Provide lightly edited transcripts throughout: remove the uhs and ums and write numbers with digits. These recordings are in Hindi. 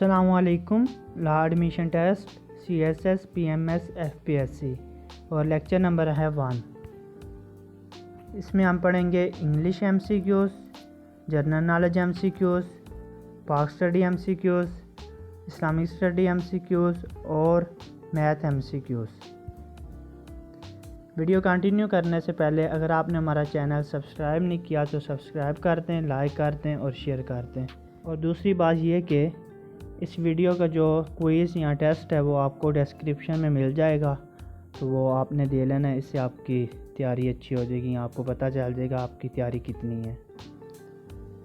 अस्सलामुअलैकुम। Law admission test CSS PMS FPSC और लेक्चर नंबर है 1। इसमें हम पढ़ेंगे English MCQs, general knowledge MCQs, Pak study MCQs, Islamic study MCQs और मैथ MCQs। वीडियो कंटिन्यू करने से पहले अगर आपने हमारा चैनल सब्सक्राइब नहीं किया तो सब्सक्राइब कर दें, लाइक कर दें और शेयर कर दें। और दूसरी बात यह कि इस वीडियो का जो क्विज़ या टेस्ट है वो आपको डिस्क्रिप्शन में मिल जाएगा, तो वो आपने दे लेना है। इससे आपकी तैयारी अच्छी हो जाएगी, आपको पता चल जाएगा आपकी तैयारी कितनी है।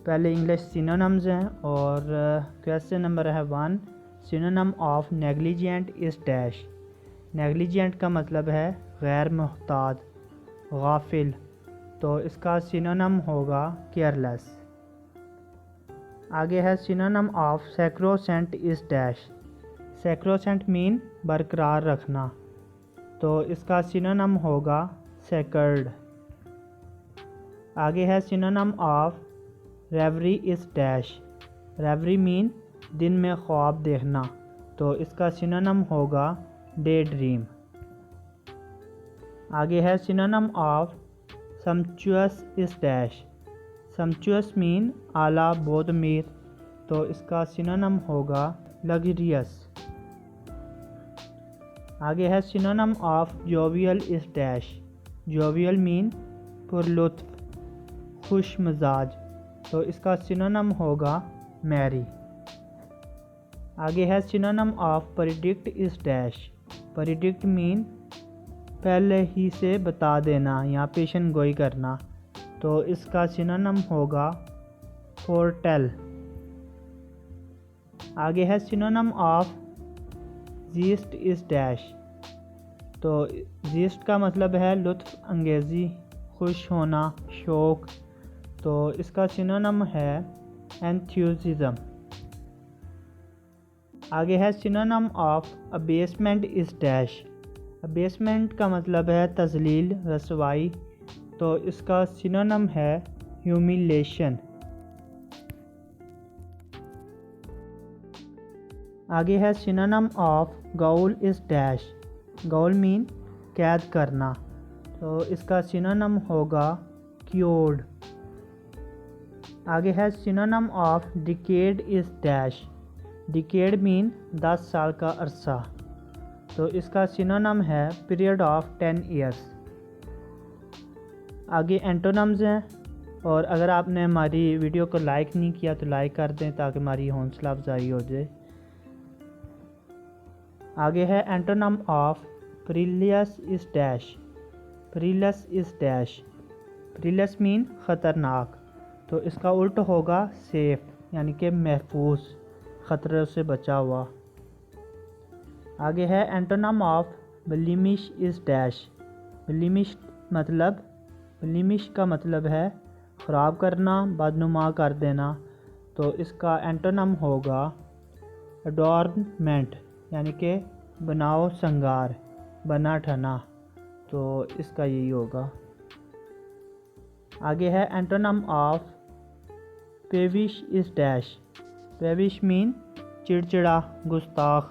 पहले इंग्लिश सिनोनिम्स हैं और क्वेश्चन नंबर है 1। Synonym of negligent is dash. Negligent का मतलब है गैर मुहतात, गाफिल, तो इसका सिनोनिम होगा केयरलेस। आगे है synonym of sacrosanct is dash. Sacrosanct mean बरकरार रखना, तो इसका सिनोनिम होगा सेक्रेड। आगे है synonym of reverie is dash. Reverie mean दिन में ख्वाब देखना, तो इसका सिनोनिम होगा डे ड्रीम। आगे है synonym of sumptuous is dash. Sumptuous mean आला बहुत अमीर, तो इसका सिनोनिम होगा लग्जरियस। आगे है synonym of jovial is dash. Jovial mean पुरलुत्फ, खुश मिजाज, तो इसका सिनोनिम होगा मैरी। आगे है synonym of predict is dash. Predict mean पहले ही से बता देना या पेशन गोई करना, तो इसका सिनोनिम होगा फोरटेल। आगे है synonym of yeast is dash. तो जीस्ट का मतलब है लुत्फ़ अंगेज़ी, खुश होना, शौक़, तो इसका सिनोनिम है एंथुसिज्म। आगे है सिनोनिम ऑफ अबेसमेंट इज़ डैश। अबेसमेंट का मतलब है तज़लील, रसवाई, तो इसका सिनोनिम है ह्यूमिलेशन। आगे है synonym of growl is dash. Growl mean कैद करना, तो इसका सिनोनिम होगा क्योर्ड। आगे है synonym of decade is dash. Decade mean 10 साल का अरसा, तो इसका सिनोनिम है पीरियड ऑफ 10 ईयर्स। आगे एंटोनम्स हैं, और अगर आपने हमारी वीडियो को लाइक नहीं किया तो लाइक कर दें ताकि हमारी हौसला अफजाई हो जाए। आगे है antonym of perilous is dash. Perilous is dash. Perilous mean ख़तरनाक, तो इसका उल्ट होगा सेफ, यानी कि महफूज, ख़तरे से बचा हुआ। आगे है एंटोनम ऑफ ब्लीमिश इज़ डैश। ब्लीमिश का मतलब है ख़राब करना, बदनुमा कर देना, तो इसका एंटोनम होगा एडॉर्नमेंट, यानी कि बनाओ संगार, बना ठना, तो इसका यही होगा। आगे है antonym of peevish is dash. Peevish mean चिड़चिड़ा, गुस्ताख,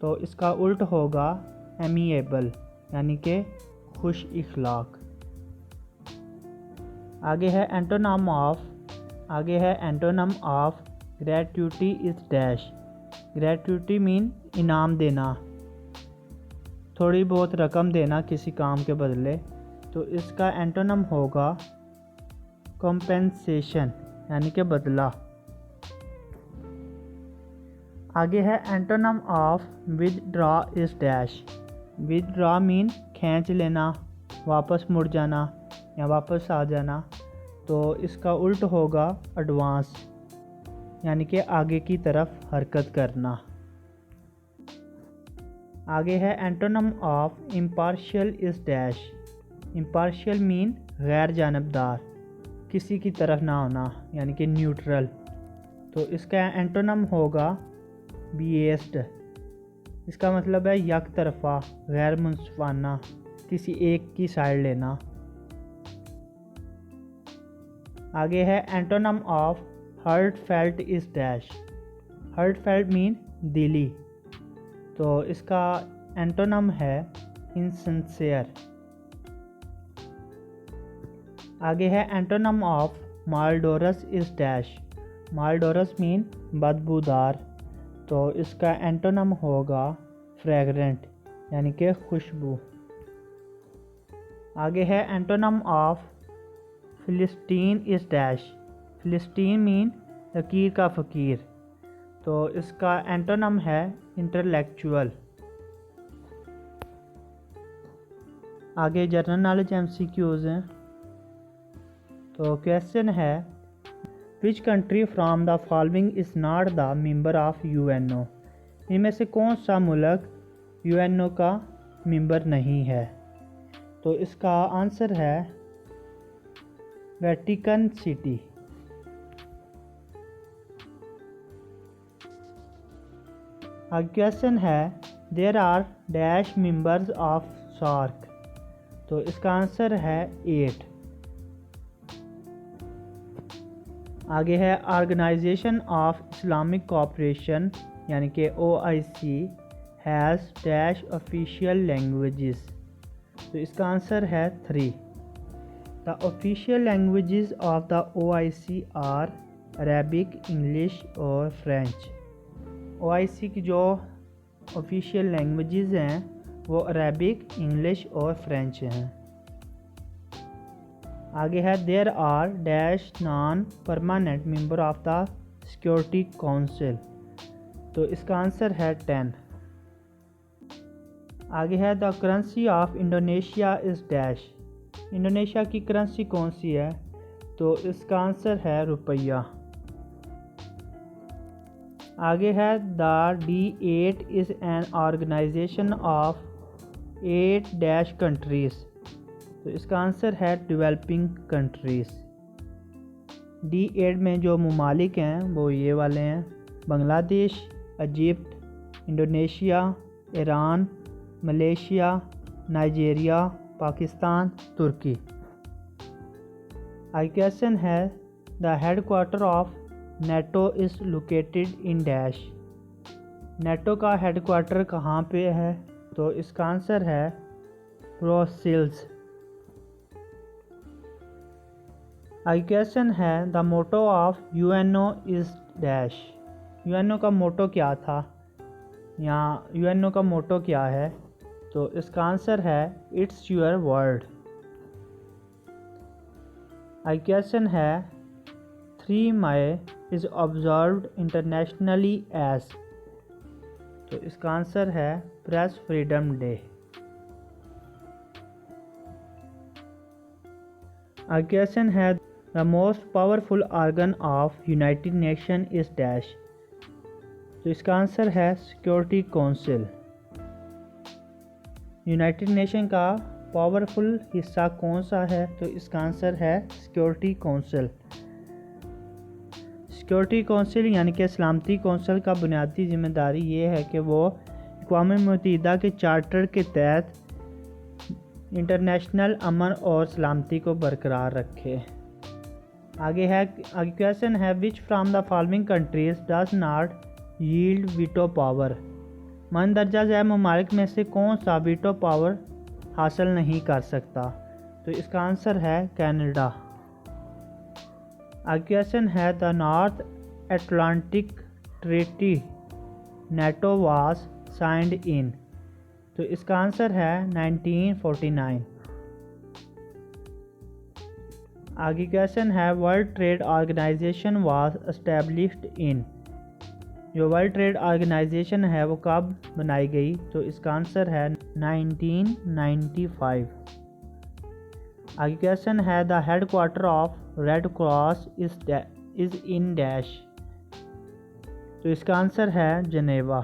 तो इसका उल्ट होगा एमिएबल, यानी कि खुश इखलाक। आगे है antonym of gratuity is dash. Gratuity mean इनाम देना, थोड़ी बहुत रकम देना किसी काम के बदले, तो इसका एंटोनम होगा कॉम्पेंसेशन, यानी कि बदला। आगे है antonym of withdraw is dash. Withdraw mean खींच लेना, वापस मुड़ जाना या वापस आ जाना, तो इसका उल्ट होगा एडवांस, यानी कि आगे की तरफ हरकत करना। आगे है antonym of impartial is dash. Impartial mean गैर जानबदार, किसी की तरफ ना होना, यानी कि न्यूट्रल, तो इसका एंटोनम होगा बिएस्ड। इसका मतलब है यक तरफा, गैर मुंसफाना, किसी एक की साइड लेना। आगे है antonym of heartfelt is dash. Heartfelt mean दिली, तो इसका एंटोनम है इनसिंसियर। आगे है antonym of malodorous is dash. Malodorous mean बदबूदार, तो इसका एंटोनम होगा फ्रेगरेंट यानी कि खुशबू। आगे है antonym of philistine is dash. Philistine mean लकीर का फ़कीर, तो इसका एंटोनम है इंटेलेक्चुअल। आगे जनरल नॉलेज MCQs हैं। तो क्वेश्चन है which country from the following is not the member of UNO। इनमें से कौन सा मुल्क UNO का मेंबर नहीं है। तो इसका आंसर है वेटिकन सिटी। क्वेश्चन है there are dash members of SAARC. तो इसका आंसर है 8। आगे है ऑर्गेनाइजेशन ऑफ इस्लामिक कोऑपरेशन यानी कि OIC has dash official languages. तो इसका आंसर है 3। The official languages of the OIC are Arabic, English और फ्रेंच। OIC की जो ऑफिशियल लैंग्वेजेस हैं वो अरेबिक, इंग्लिश और फ्रेंच हैं। आगे है there are dash non permanent member of the security council. तो इसका आंसर है 10। आगे है the currency of Indonesia is dash. Indonesia की करेंसी कौन सी है। तो इसका आंसर है रुपया। आगे है the D8 is an organisation of 8 dash countries. तो इसका आंसर है डेवलपिंग कंट्रीज़। D8 में जो ममालिक हैं वो ये वाले हैं Bangladesh, Egypt, Indonesia, Iran, Malaysia, Nigeria, Pakistan, तुर्की। आई क्वेश्चन है the headquarter of NATO is located in dash. NATO का हेडक्वार्टर कहाँ पे है। तो इसका आंसर है ब्रसेल्स। आई क्वेश्चन है the motto of UNO is dash. UNO का मोटो क्या था। यहाँ UNO का मोटो क्या है। तो इसका आंसर है इट्स योर वर्ल्ड। आई क्वेश्चन है 3 May is observed internationally as. तो इसका आंसर है press freedom day. A question है the most powerful organ of United Nation is dash. तो इसका आंसर है सिक्योरिटी काउंसिल। यूनाइटेड नेशन का पावरफुल हिस्सा कौन सा है। तो इसका आंसर है सिक्योरिटी काउंसिल। सिक्योरिटी काउंसिल यानी कि सलामती कौंसल का बुनियादी जिम्मेदारी ये है कि वो अक़वाम मुत्तहिदा के चार्टर के तहत इंटरनेशनल अमन और सलामती को बरकरार रखे। आगे क्वेश्चन है which from the following countries does not yield veto power. मंदरजा ज़ैल ममालिक में से कौन सा वीटो पावर हासिल नहीं कर सकता। तो इसका आंसर है कनाडा। क्वेश्चन है the North Atlantic treaty NATO was signed in. तो इसका आंसर है 1949। आगे क्वेश्चन है world trade organisation was established in. जो वर्ल्ड ट्रेड ऑर्गेनाइजेशन है वो कब बनाई गई। तो इसका आंसर है 1995। आगे क्वेश्चन है the headquarter of Red Cross is in dash. तो इसका आंसर है जनेवा।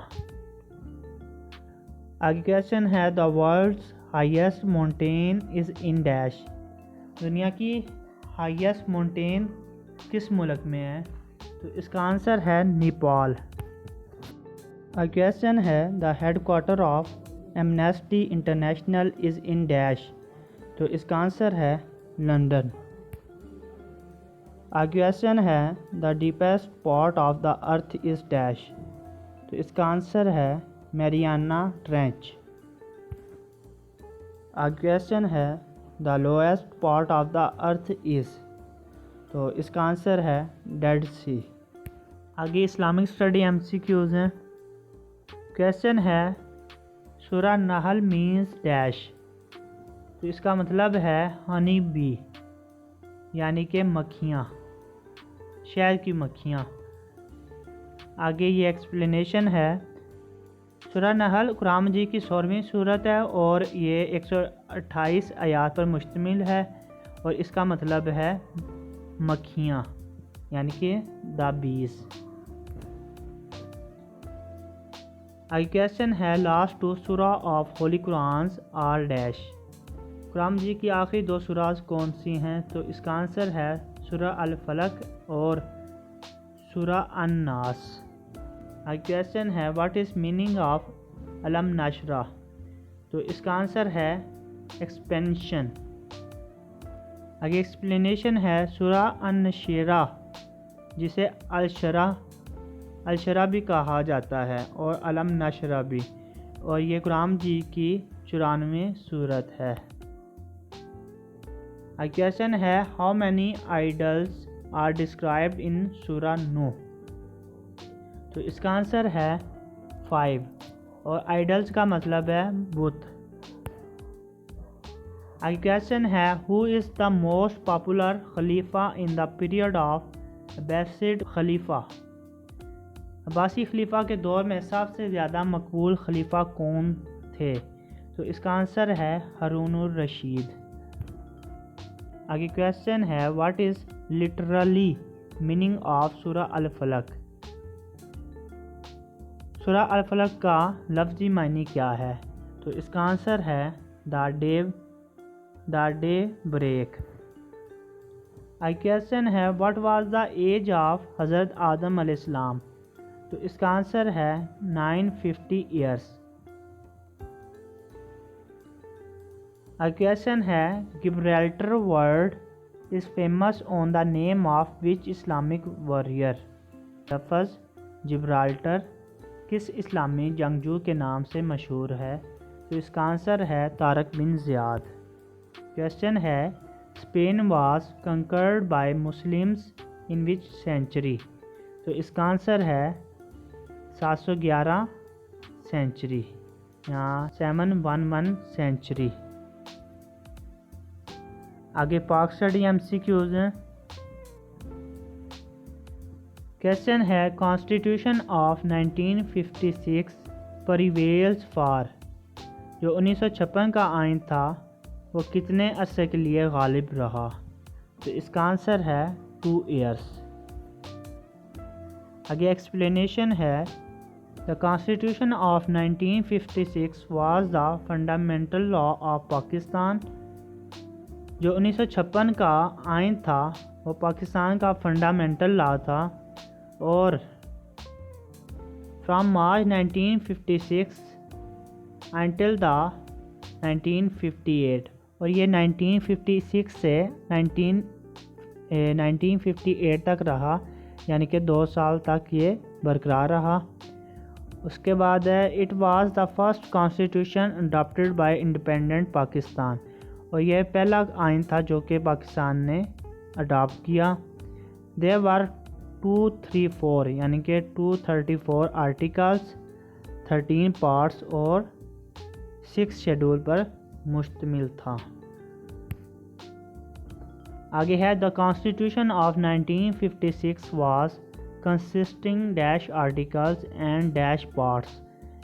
आगे क्वेश्चन है the world's highest mountain is in dash. दुनिया की हाईएस्ट माउंटेन किस मुल्क में है। तो इसका आंसर है नेपाल। क्वेश्चन है the headquarter of amnesty international is in dash. तो इसका आंसर है लंदन। क्वेश्चन है the deepest part of the earth is dash. तो इसका आंसर है मैरियाना ट्रेंच। अगला क्वेश्चन है the lowest part of the earth is, तो इसका आंसर है डेड सी। आगे इस्लामिक स्टडी MCQs हैं। क्वेश्चन है सूरा नहल मीन्स डैश, तो इसका मतलब है हनी बी, यानी कि मक्खियाँ, शहद की मक्खियाँ। आगे ये एक्सप्लेनेशन है। सूरा नहल कुरान मजीद की 16वीं सूरत है और ये 128 आयात पर मुश्तमिल है और इसका मतलब है मक्खियाँ, यानी कि द बीज। आगे क्वेश्चन है लास्ट टू सूरा of holy Quran are dash, कुरान मजीद की आखिरी 2 सूराज कौन सी हैं, तो इसका आंसर है सूरा अल फलक और सूरा अन्नास। आगे क्वेश्चन है व्हाट इज़ मीनिंग ऑफ अलम नशरा, तो इसका आंसर है एक्सपेंशन। आगे एक्सप्लेनेशन है सूरा अन-नशीरा, जिसे अलशरा भी कहा जाता है और अलम नशरा भी, और ये कुरान जी की 94वीं सूरत है। आगे क्वेश्चन है how many idols are described in सूरा नूह, तो इसका आंसर है 5 और आइडल्स का मतलब है बुत। आगे क्वेश्चन है who is the most popular खलीफा in the period of Abbasid खलीफा, अब्बासी खलीफा के दौर में सबसे ज़्यादा मकबूल खलीफा कौन थे, तो इसका आंसर है हारून रशीद। आगे क्वेश्चन है what is literally meaning of सूरा अल फलक, सूरा अल फलक का लफ्ज़ी मायने क्या है, तो इसका आंसर है द डे ब्रेक। आई क्वेश्चन है what was the age of हज़रत आदम अलैहिस्सलाम, तो इसका आंसर है 950 ईयर्स। आई क्वेश्चन है Gibraltar word is famous on the name of which Islamic warrior, लफ्ज़ जिब्राल्टर किस इस्लामी जंगजू के नाम से मशहूर है, तो इसका आंसर है तारक बिन ज़ियाद। क्वेश्चन है Spain was conquered by Muslims in which century, तो इसका आंसर है 711 सेंचुरी या 711 सेंचुरी। आगे पाक स्टडी MCQs हैं। क्वेश्चन है कॉन्स्टिट्यूशन ऑफ 1956 प्रिवेल्स फॉर, जो 1956 का आइन था वो कितने अरसे के लिए गालिब रहा, तो इसका आंसर है 2 ईयर्स। आगे एक्सप्लेनेशन है the constitution of 1956 was the fundamental law of Pakistan, जो 1956 का आइन था वो पाकिस्तान का फंडामेंटल लॉ था और फ्रॉम मार्च 1956 अंटिल द 1958, और ये 1956 से 1958 तक रहा, यानी कि 2 साल तक ये बरकरार रहा। उसके बाद है it was the first constitution adopted by independent Pakistan, और यह पहला आइन था जो कि पाकिस्तान ने अडॉप्ट किया। देयर वर 234 यानी कि 234 आर्टिकल्स, 13 पार्ट्स और 6 शेड्यूल पर मुश्तमिल था। आगे है the constitution of 1956 was consisting dash articles and dash parts,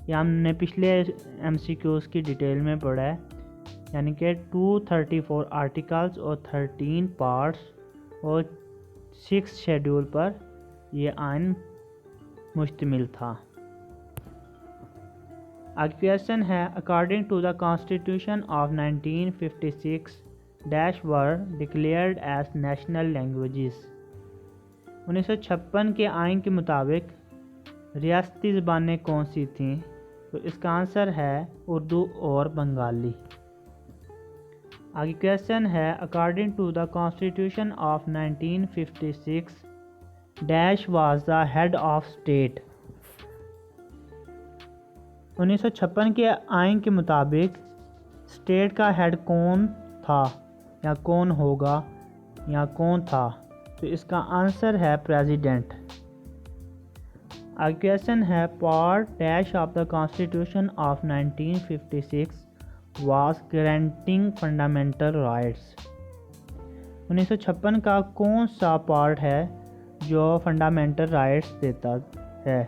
ये हमने पिछले MCQs की डिटेल में पढ़ा है, यानी कि 234 आर्टिकल्स और 13 पार्ट्स और 6 शेड्यूल पर यह आइन मुश्तमिल था। आगे क्वेश्चन है according to the constitution of 1956 dash were declared as national languages, 1956 के आइन के मुताबिक रियासती ज़बानें कौन सी थीं, तो इसका आंसर है उर्दू और बंगाली। आगे क्वेश्चन है according to the constitution of 1956 dash was the head of state, 1956 के आइन के मुताबिक स्टेट का हेड कौन था या कौन होगा या कौन था, तो इसका आंसर है प्रेसिडेंट। क्वेश्चन है part dash of the constitution of 1956 was granting fundamental rights. 1956 का कौन सा पार्ट है जो फंडामेंटल राइट्स देता है,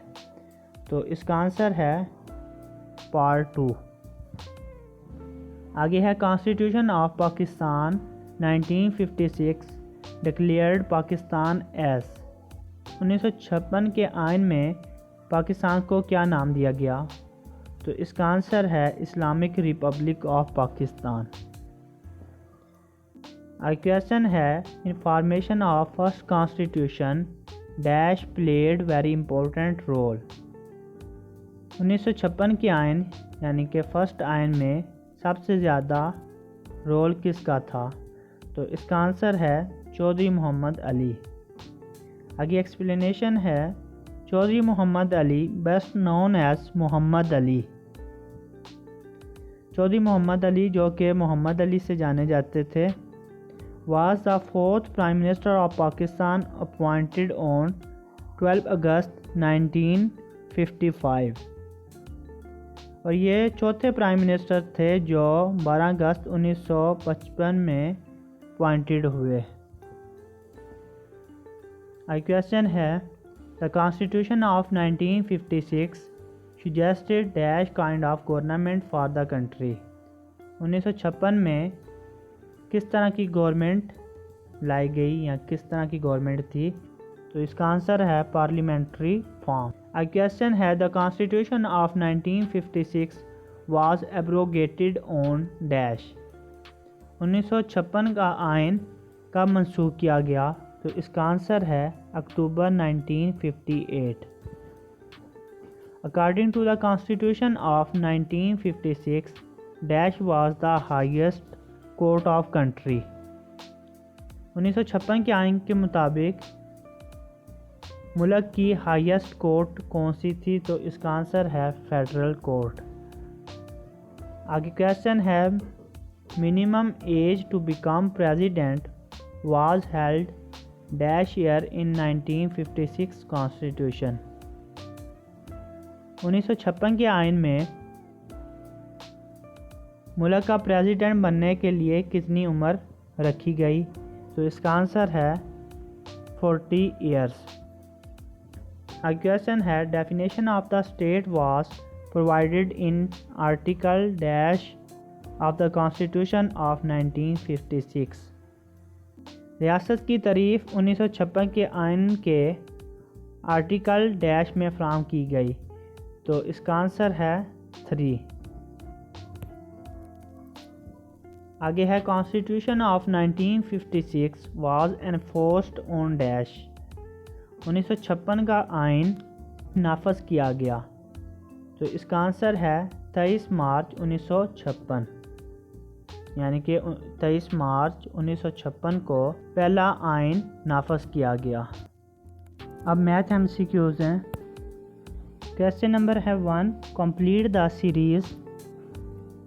तो इसका आंसर है पार्ट 2। आगे है constitution of Pakistan 1956 declared Pakistan as. 1956 के आइन में पाकिस्तान को क्या नाम दिया गया, तो इसका आंसर है Islamic republic of Pakistan. Question है information of first constitution dash played very important role. 1956 के आइन यानी कि फर्स्ट आइन में सबसे ज़्यादा रोल किसका था, तो इसका आंसर है चौधरी मोहम्मद अली। आगे एक्सप्लेनेशन है Chaudhry Muhammad Ali best known as Muhammad Ali. Chaudhry Muhammad Ali जो कि मोहम्मद अली से जाने जाते थे, was the 4th prime minister of Pakistan appointed on 12 August 1955 और ये चौथे प्राइम मिनिस्टर थे जो 12 अगस्त 1955 में अपॉइंटेड हुए। क्वेश्चन है the constitution of 1956 suggested dash kind of government for the country. 1956 में किस तरह की गवर्नमेंट लाई गई या किस तरह की गवर्नमेंट थी, तो इसका आंसर है पार्लियामेंट्री फॉर्म। क्वेश्चन है the constitution of 1956 was abrogated on dash. 1956 का आइन कब मंसूख किया गया, तो इसका आंसर है October 1958। According to the constitution of 1956 dash was the highest court of country. 1956 के आइन के मुताबिक मुल्क की हाईएस्ट कोर्ट कौन सी थी, तो इसका आंसर है फेडरल कोर्ट। आगे क्वेश्चन है minimum age to become president was held dash year in 1956 constitution. 1956 के आइन में मुल्क का प्रेसिडेंट बनने के लिए कितनी उम्र रखी गई, तो इसका आंसर है 40 ईयर्स। क्वेश्चन है definition of the state was provided in article dash of the constitution of 1956। रियासत की तारीफ 1956 के आइन के आर्टिकल डैश में फ्राहम की गई, तो इसका आंसर है 3। आगे है constitution of 1956 was enforced on dash. 1956 का आइन नाफज किया गया, तो इसका आंसर है 23 मार्च 1956, यानी कि 23 मार्च 1956 को पहला आइन नाफज किया गया। अब मैथ MCQs हैं। क्वेश्चन नंबर है 1 कंप्लीट द सीरीज़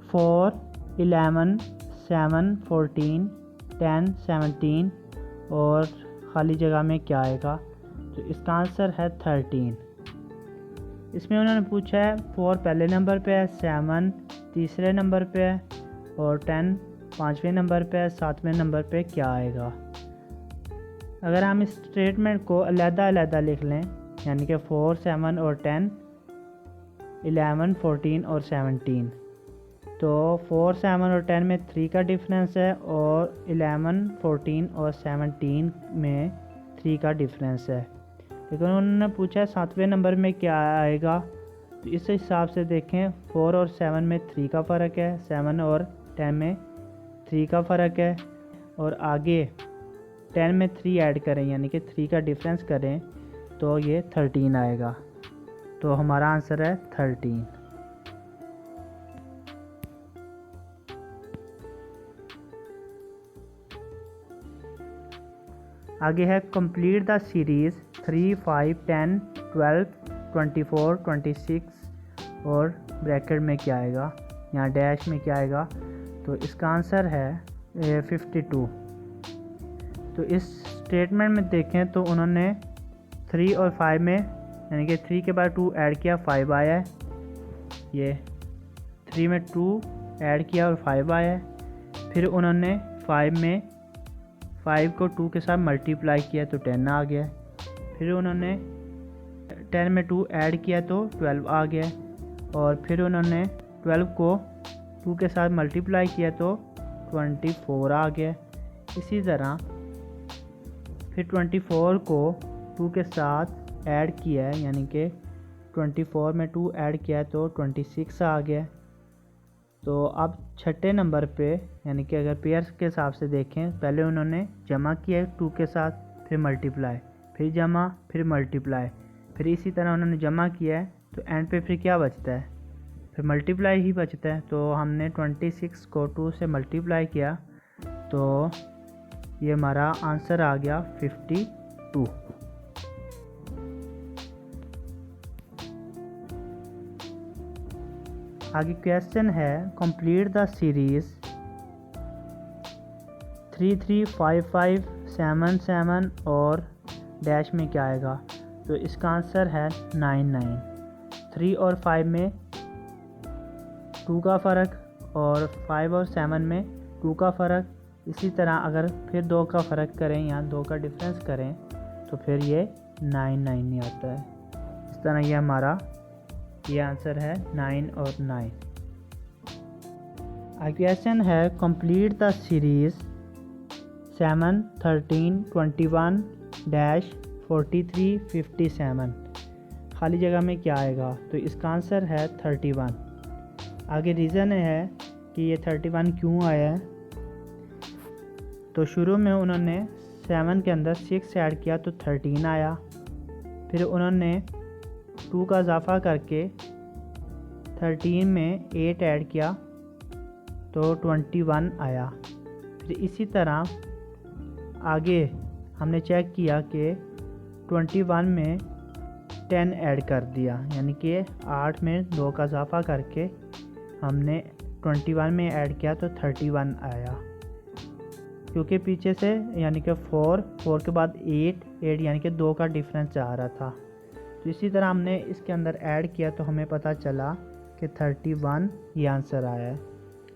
4, 11, 7, 14, 10, 17 और खाली जगह में क्या आएगा, तो इसका आंसर है 13। इसमें उन्होंने पूछा है 4 पहले नंबर पे है, 7 तीसरे नंबर पे है और 10 पाँचवें नंबर पे है, 7वें नंबर पे क्या आएगा। अगर हम इस स्टेटमेंट को अलग-अलग लिख लें, यानी कि 4, 7 और 10, 11, 14 और 17, तो 4, 7 और 10 में 3 का डिफरेंस है और 11, 14 और 17 में 3 का डिफरेंस है। लेकिन उन्होंने पूछा है 7वें नंबर में क्या आएगा, तो इस हिसाब से देखें 4 और 7 में 3 का फ़र्क है, 7 और 10 में 3 का फ़र्क है और आगे 10 में 3 ऐड करें यानी कि 3 का डिफरेंस करें तो ये 13 आएगा। तो हमारा आंसर है 13। आगे है कंप्लीट द सीरीज़ 3, 5, 10, 12, 24, 26 और ब्रैकेट में क्या आएगा, यहाँ डैश में क्या आएगा, तो इसका आंसर है 52। तो इस स्टेटमेंट में देखें तो उन्होंने 3 और 5 में, यानी कि 3 के बाद 2 ऐड किया, 5 आया है। ये 3 में 2 ऐड किया और 5 आया है। फिर उन्होंने 5 में 5 को 2 के साथ मल्टीप्लाई किया तो 10 आ गया। फिर उन्होंने 10 में 2 ऐड किया तो 12 आ गया। और फिर उन्होंने 12 को 2 के साथ मल्टीप्लाई किया तो 24 आ गया। इसी तरह फिर 24 को 2 के साथ ऐड किया है, यानी कि 24 में 2 ऐड किया है तो 26 आ गया। तो अब छठे नंबर पे, यानी कि अगर पेयर्स के हिसाब से देखें, पहले उन्होंने जमा किया है 2 के साथ, फिर मल्टीप्लाई, फिर जमा, फिर मल्टीप्लाई, फिर इसी तरह उन्होंने जमा किया है, तो एंड पे फिर क्या बचता है, फिर मल्टीप्लाई ही बचता है। तो हमने 26 को 2 से मल्टीप्लाई किया तो ये हमारा आंसर आ गया 52। आगे क्वेश्चन है, कंप्लीट द सीरीज 3 3 5 5 7 7 और डैश में क्या आएगा, तो इसका आंसर है 9 9। 3 और 5 में 2 का फ़र्क और 5 और 7 में 2 का फ़र्क। इसी तरह अगर फिर 2 का फ़र्क करें या 2 का डिफरेंस करें तो फिर ये 9 9 नहीं आता है। इस तरह ये हमारा ये आंसर है 9 और 9। क्वेश्चन है, कंप्लीट द सीरीज 7 13 21 डैश 43 57। खाली जगह में क्या आएगा, तो इसका आंसर है 31। आगे रीज़न है कि ये 31 क्यों आया है। तो शुरू में उन्होंने 7 के अंदर 6 ऐड किया तो 13 आया। फिर उन्होंने 2 का इजाफा करके 13 में 8 ऐड किया तो 21 आया। फिर इसी तरह आगे हमने चेक किया कि 21 में 10 ऐड कर दिया, यानी कि 8 में 2 का इजाफा करके हमने 21 में ऐड किया तो 31 आया। क्योंकि पीछे से यानी कि 4 के बाद 8 यानी कि 2 का डिफरेंस आ रहा था। तो इसी तरह हमने इसके अंदर ऐड किया तो हमें पता चला कि 31 ये आंसर आया है।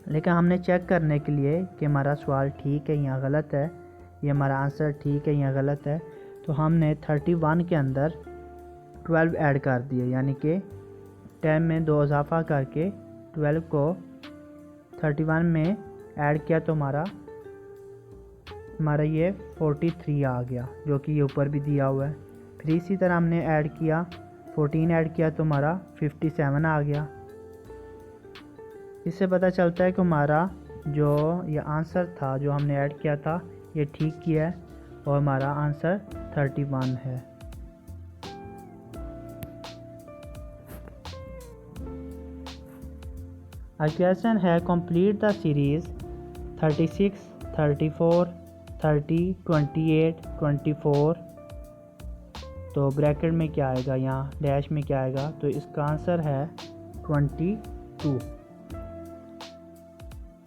लेकिन हमने चेक करने के लिए कि हमारा सवाल ठीक है या गलत है, ये हमारा आंसर ठीक है या गलत है, तो हमने 31 के अंदर 12 ऐड कर दिए, यानी कि 10 में 2 इजाफा करके 12 को 31 में ऐड किया तो हमारा ये 43 आ गया, जो कि ये ऊपर भी दिया हुआ है। फिर इसी तरह हमने ऐड किया 14 ऐड किया तो हमारा 57 आ गया। इससे पता चलता है कि हमारा जो ये आंसर था जो हमने ऐड किया था ये ठीक किया है और हमारा आंसर 31 है। क्वेश्चन है, कंप्लीट द सीरीज 36 34 30 28 24। तो ब्रैकेट में क्या आएगा, यहाँ डैश में क्या आएगा, तो इसका आंसर है 22।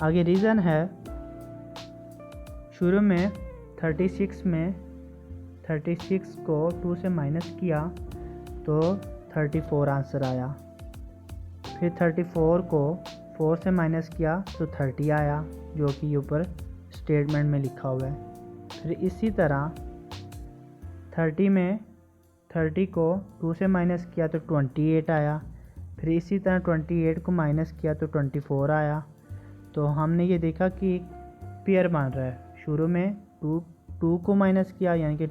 आगे रीज़न है, शुरू में 36 को 2 से माइनस किया तो 34 आंसर आया। फिर 34 को 4 से माइनस किया तो 30 आया, जो कि ऊपर स्टेटमेंट में लिखा हुआ है। फिर इसी तरह 30 को 2 से माइनस किया तो 28 आया। फिर इसी तरह 28 को माइनस किया तो 24 आया। तो हमने ये देखा कि एक पेयर बन रहा है। शुरू में 2 को माइनस किया, यानी कि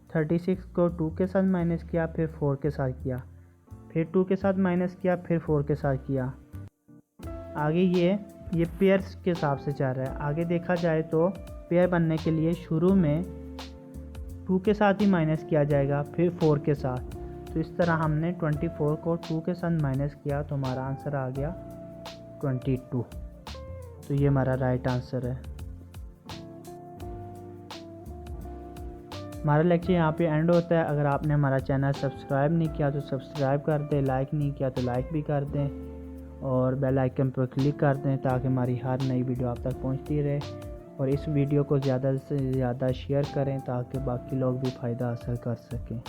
36 को 2 के साथ माइनस किया, फिर 4 के साथ किया, फिर 2 के साथ माइनस किया, फिर 4 के साथ किया। आगे ये पेयर्स के हिसाब से चल रहा है। आगे देखा जाए तो पेयर बनने के लिए शुरू में 2 के साथ ही माइनस किया जाएगा, फिर 4 के साथ। तो इस तरह हमने 24 को 2 के साथ माइनस किया तो हमारा आंसर आ गया 22। तो ये हमारा राइट आंसर है। हमारा लेक्चर यहाँ पे एंड होता है। अगर आपने हमारा चैनल सब्सक्राइब नहीं किया तो सब्सक्राइब कर दें, लाइक नहीं किया तो लाइक भी कर दें। और बेल आइकन पर क्लिक कर दें ताकि हमारी हर नई वीडियो आप तक पहुंचती रहे। और इस वीडियो को ज़्यादा से ज़्यादा शेयर करें ताकि बाकी लोग भी फ़ायदा हासिल कर सकें।